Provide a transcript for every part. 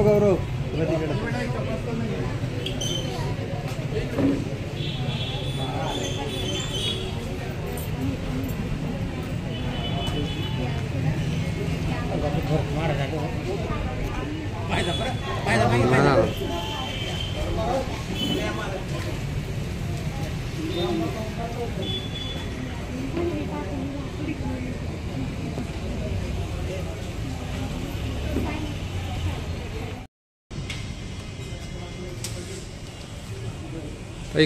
गौरव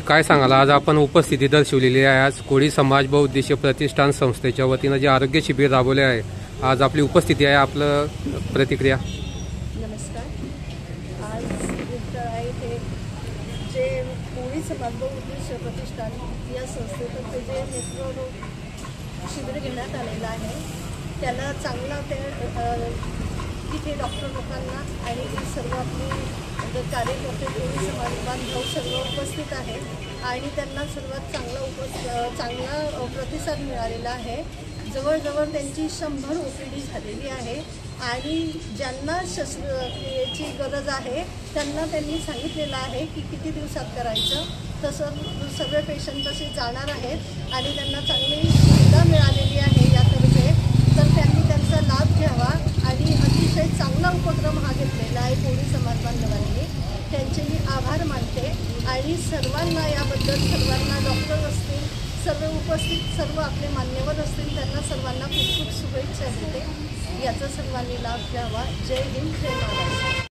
काय सांगाल, आज आपण उपस्थिती दर्शवलेली आहे। आज कोळी समाज बहुउद्देशीय प्रतिष्ठान संस्थेच्या वतीने जे आरोग्य शिबिर राबवले आहे, आज आपली उपस्थिती आहे, आपलं प्रतिक्रिया। नमस्कार। आज आहे जे कोळी समाज बहुउद्देशीय प्रतिष्ठान या संस्थेतर्फे जे नेत्ररोग शिबिर घेण्यात आलेलं आहे, त्याला चांगला तिथे डॉक्टर लोकांना आणि सर्व आपली कार्यकर्ते कोळी समाज बांधव सर्व उपस्थित आहेत आणि त्यांना सर्वात चांगला प्रतिसाद मिळालेला आहे। जवळजवळ त्यांची 100 OPD झालेली आहे आणि ज्यांना शस्त्रक्रियेची गरज आहे त्यांना त्यांनी सांगितलेलं आहे की किती दिवसात करायचं, तसं सगळे पेशंट तसे जाणार आहेत आणि त्यांना चांगली सुविधा मिळालेली आहे यातर्फे। तर त्यांनी त्यांचा लाभ घ्यावा आणि अतिशय चांगला उपक्रम हा घेतलेला आहे कोळी समाज बांधवांनी, त्यांचे मी आभार मानते आणि सर्वांना याबद्दल, सर्वांना डॉक्टर असतील, सर्व उपस्थित सर्व आपले मान्यवर असतील, त्यांना सर्वांना खूप खूप शुभेच्छा देते। याचा सर्वांनी लाभ घ्यावा। जय हिंद, जय महाराष्ट्र।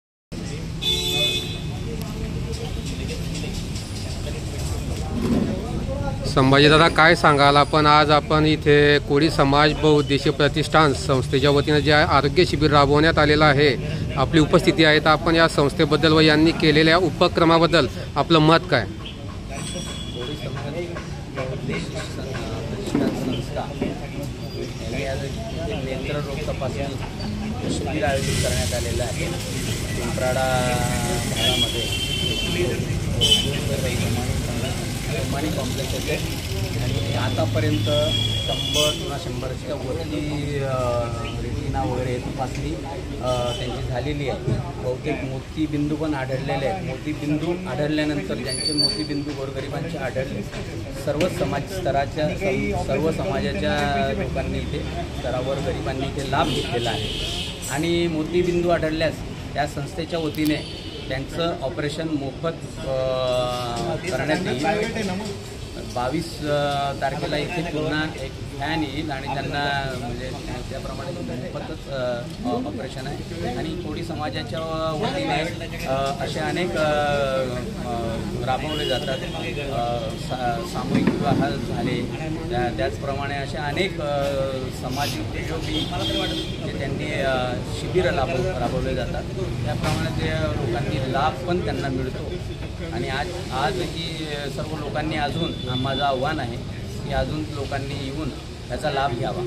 संभाजी दादा, काय सांगाल आपण, आज आपण इथे कोळी समाज बहुउद्देशीय प्रतिष्ठान संस्थेच्या वतीने जे आरोग्य शिबिर राबवण्यात आलेलं आहे, आपली उपस्थिती आहे, तर आपण या संस्थेबद्दल व यांनी केलेल्या उपक्रमाबद्दल आपलं मत काय? कोळी समाज बहुउद्देशीय प्रतिष्ठान संस्था नेत्ररोग तपासणी शिबिर आयोजित करण्यात आलेलं आहे। पिंपराडा भागामध्ये माणी कॉम्प्लेक्स होते आणि आतापर्यंत 100 किंवा 100च्या वरती रेटिना वगैरे तपासणी त्यांची झालेली आहे। बहुतेक मोतीबिंदू पण आढळलेले आहेत। मोतीबिंदू आढळल्यानंतर ज्यांचे मोतीबिंदू गोरगरिबांचे आढळले, सर्व समाज स्तराच्या सर्व समाजाच्या लोकांनी इथे स्तरावर गरिबांनी इथे लाभ घेतलेला आहे आणि मोतीबिंदू आढळल्यास त्या संस्थेच्या वतीने त्यांचं ऑपरेशन मोफत करण्यात येईल। 22 तारखेला इथे पुन्हा एक व्हॅन येईल आणि त्यांना म्हणजे त्याप्रमाणे मोफतच ऑपरेशन आहे आणि कोळी समाजाच्या वतीने असे अनेक राबवले जातात। सामूहिक विवाह झाले, त्याचप्रमाणे असे अनेक समाजोपयोगी जे त्यांनी शिबिर राबवले जातात, त्याप्रमाणे ते लोकांनी लाभ पण त्यांना मिळतो आणि आज ही सर्व लोकांनी अजून माझं आव्हान आहे की अजून लोकांनी येऊन त्याचा लाभ घ्यावा।